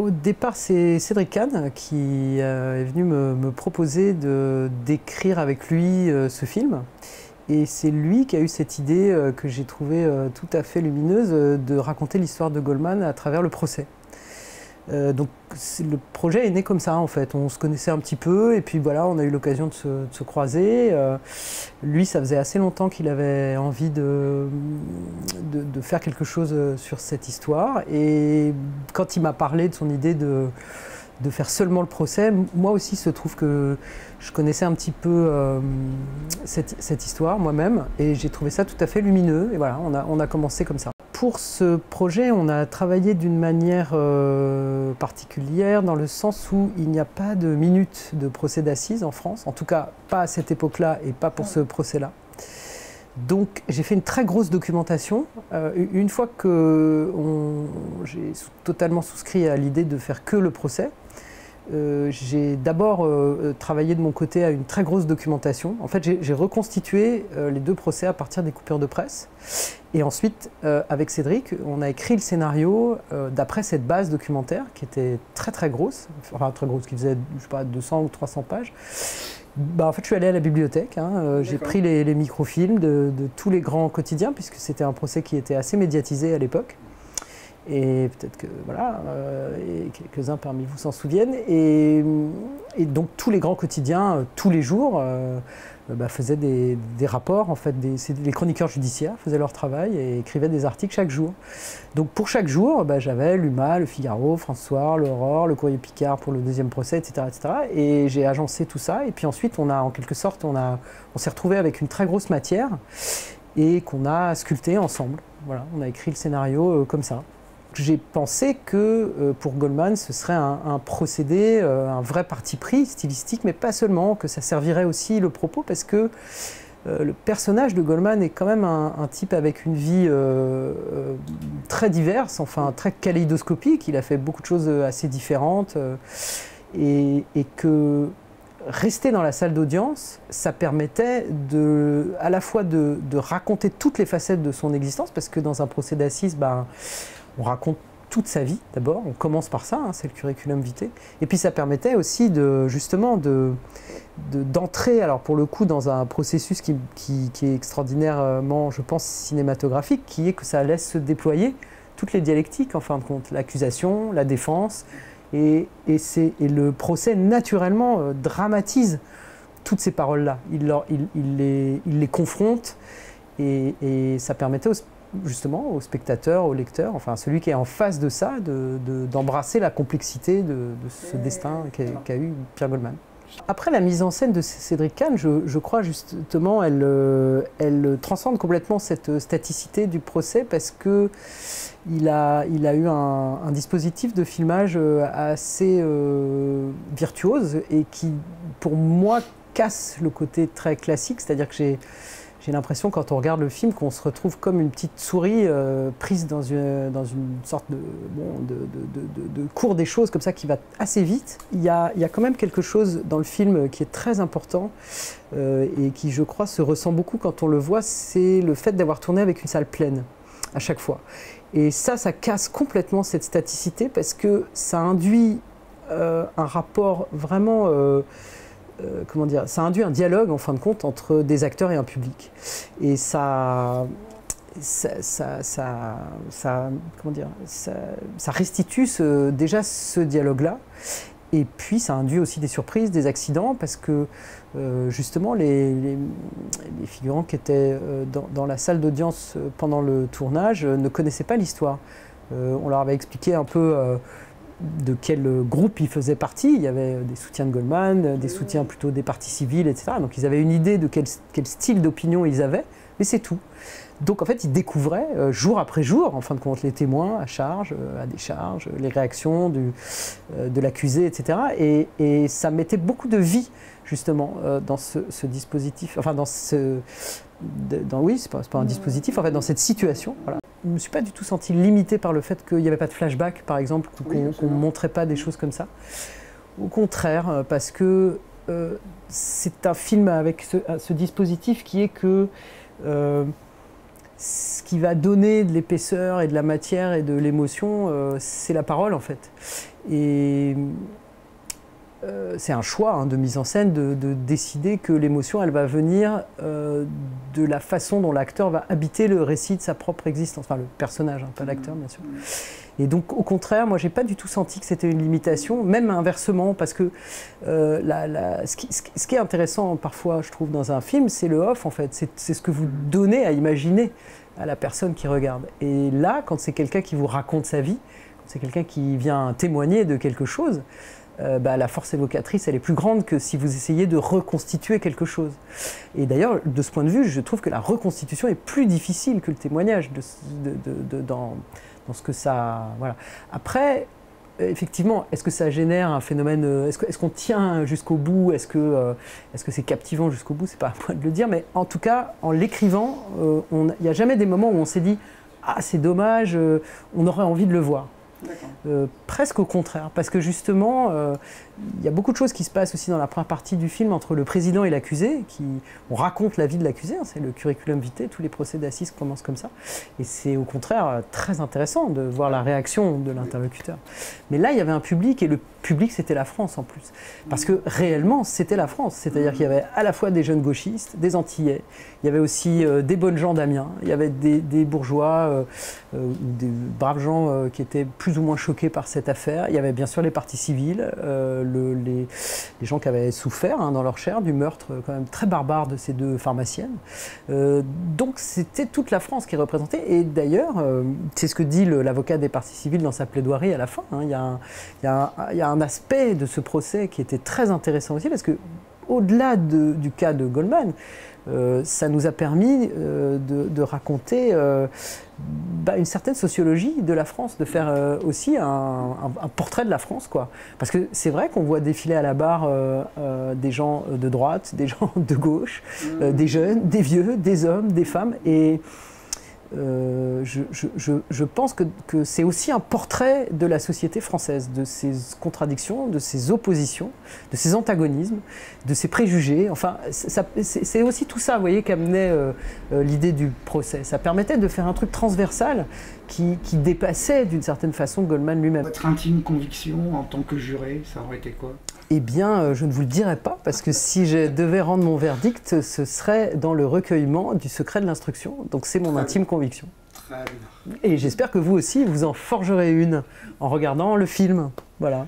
Au départ, c'est Cédric Kahn qui est venu me proposer d'écrire avec lui ce film. Et c'est lui qui a eu cette idée que j'ai trouvée tout à fait lumineuse de raconter l'histoire de Goldman à travers le procès. Donc le projet est né comme ça en fait, on se connaissait un petit peu et puis voilà, on a eu l'occasion de se croiser. Lui, ça faisait assez longtemps qu'il avait envie de faire quelque chose sur cette histoire et quand il m'a parlé de son idée de faire seulement le procès, moi aussi il se trouve que je connaissais un petit peu cette histoire moi-même et j'ai trouvé ça tout à fait lumineux et voilà, on a commencé comme ça. Pour ce projet, on a travaillé d'une manière particulière dans le sens où il n'y a pas de minute de procès d'assises en France, en tout cas pas à cette époque-là et pas pour ce procès-là. Donc j'ai fait une très grosse documentation. Une fois que j'ai totalement souscrit à l'idée de faire que le procès, j'ai d'abord travaillé de mon côté à une très grosse documentation. En fait, j'ai reconstitué les deux procès à partir des coupures de presse. Et ensuite, avec Cédric, on a écrit le scénario d'après cette base documentaire qui était très très grosse, enfin très grosse, qui faisait, je sais pas, 200 ou 300 pages. En fait, je suis allé à la bibliothèque, j'ai pris les microfilms de tous les grands quotidiens, puisque c'était un procès qui était assez médiatisé à l'époque. Et peut-être que voilà, et quelques-uns parmi vous s'en souviennent. Et donc tous les grands quotidiens, tous les jours, faisaient des rapports. En fait, les chroniqueurs judiciaires faisaient leur travail et écrivaient des articles chaque jour. Donc pour chaque jour, j'avais l'Huma, le Figaro, François, l'Aurore, le Courrier Picard pour le deuxième procès, etc., etc. Et j'ai agencé tout ça. Et puis ensuite, en quelque sorte, on s'est retrouvés avec une très grosse matière et qu'on a sculpté ensemble. Voilà, on a écrit le scénario comme ça. J'ai pensé que pour Goldman, ce serait un procédé, un vrai parti pris stylistique, mais pas seulement, que ça servirait aussi le propos, parce que le personnage de Goldman est quand même un type avec une vie très diverse, enfin très kaléidoscopique. Il a fait beaucoup de choses assez différentes et que rester dans la salle d'audience, ça permettait à la fois de raconter toutes les facettes de son existence, parce que dans un procès d'assises, on raconte toute sa vie d'abord, on commence par ça, c'est le curriculum vitae. Et puis ça permettait aussi justement d'entrer, alors pour le coup, dans un processus qui est extraordinairement, je pense, cinématographique, qui est que ça laisse se déployer toutes les dialectiques, en fin de compte, l'accusation, la défense, et le procès naturellement dramatise toutes ces paroles-là. Il les confronte et ça permettait justement au spectateur, au lecteur, enfin celui qui est en face de ça, d'embrasser la complexité de ce destin qu'a eu Pierre Goldman. Après la mise en scène de Cédric Kahn, je crois justement, elle transcende complètement cette staticité du procès parce que il a eu un dispositif de filmage assez virtuose et qui, pour moi, casse le côté très classique, c'est-à-dire que j'ai l'impression, quand on regarde le film, qu'on se retrouve comme une petite souris prise dans une sorte de cours des choses comme ça qui va assez vite. Il y a quand même quelque chose dans le film qui est très important et qui, je crois, se ressent beaucoup quand on le voit, c'est le fait d'avoir tourné avec une salle pleine à chaque fois. Et ça casse complètement cette staticité parce que ça induit un rapport vraiment... comment dire, ça induit un dialogue en fin de compte entre des acteurs et un public. Et ça restitue déjà ce dialogue-là. Et puis ça induit aussi des surprises, des accidents, parce que justement les figurants qui étaient dans la salle d'audience pendant le tournage ne connaissaient pas l'histoire. On leur avait expliqué un peu de quel groupe ils faisaient partie. Il y avait des soutiens de Goldman, des soutiens plutôt des partis civils, etc. Donc ils avaient une idée de quel style d'opinion ils avaient, mais c'est tout. Donc en fait, ils découvraient jour après jour, en fin de compte, les témoins à charge, à décharge, les réactions de l'accusé, etc. Et ça mettait beaucoup de vie, justement, dans ce dispositif, enfin oui, c'est pas un dispositif, en fait, dans cette situation. Voilà. Je ne me suis pas du tout senti limité par le fait qu'il n'y avait pas de flashback, par exemple, qu'on ne montrait pas des choses comme ça. Au contraire, parce que c'est un film avec ce dispositif qui est que ce qui va donner de l'épaisseur et de la matière et de l'émotion, c'est la parole en fait. Et c'est un choix de mise en scène de décider que l'émotion, elle va venir de la façon dont l'acteur va habiter le récit de sa propre existence, enfin le personnage, pas l'acteur bien sûr. Et donc au contraire, moi j'ai pas du tout senti que c'était une limitation, même inversement, parce que ce qui est intéressant parfois, je trouve, dans un film, c'est le off en fait, c'est ce que vous donnez à imaginer à la personne qui regarde. Et là, quand c'est quelqu'un qui vous raconte sa vie, quand c'est quelqu'un qui vient témoigner de quelque chose, la force évocatrice, elle est plus grande que si vous essayez de reconstituer quelque chose. Et d'ailleurs, de ce point de vue, je trouve que la reconstitution est plus difficile que le témoignage dans ce que ça... Voilà. Après, effectivement, est-ce que ça génère un phénomène... Est-ce qu'on tient jusqu'au bout? Est-ce que c'est captivant jusqu'au bout? C'est pas à moi de le dire, mais en tout cas, en l'écrivant, il n'y a jamais des moments où on s'est dit « Ah, c'est dommage, on aurait envie de le voir ». Presque au contraire, parce que justement, il y a beaucoup de choses qui se passent aussi dans la première partie du film entre le président et l'accusé. On raconte la vie de l'accusé, c'est le curriculum vitae, tous les procès d'assises commencent comme ça. Et c'est au contraire très intéressant de voir la réaction de l'interlocuteur. Mais là, il y avait un public, et le public, c'était la France en plus. Parce que réellement, c'était la France. C'est-à-dire qu'il y avait à la fois des jeunes gauchistes, des Antillais, il y avait aussi des bonnes gens d'Amiens, il y avait des bourgeois, des braves gens qui étaient plus ou moins choqués par cette affaire. Il y avait bien sûr les partis civils, les gens qui avaient souffert dans leur chair du meurtre quand même très barbare de ces deux pharmaciennes. Donc c'était toute la France qui est représentée. Et d'ailleurs, c'est ce que dit l'avocat des partis civils dans sa plaidoirie à la fin. Il y a un aspect de ce procès qui était très intéressant aussi, parce que au-delà du cas de Goldman, ça nous a permis de raconter une certaine sociologie de la France, de faire aussi un portrait de la France, quoi. Parce que c'est vrai qu'on voit défiler à la barre des gens de droite, des gens de gauche, des jeunes, des vieux, des hommes, des femmes, et je pense que c'est aussi un portrait de la société française, de ses contradictions, de ses oppositions, de ses antagonismes, de ses préjugés. Enfin, c'est aussi tout ça, vous voyez, qu'amenait l'idée du procès. Ça permettait de faire un truc transversal qui dépassait d'une certaine façon Goldman lui-même. Votre intime conviction en tant que juré, ça aurait été quoi? Eh bien, je ne vous le dirai pas, parce que si je devais rendre mon verdict, ce serait dans le recueillement du secret de l'instruction. Donc c'est mon intime conviction. Très bien. Et j'espère que vous aussi, vous en forgerez une en regardant le film. Voilà.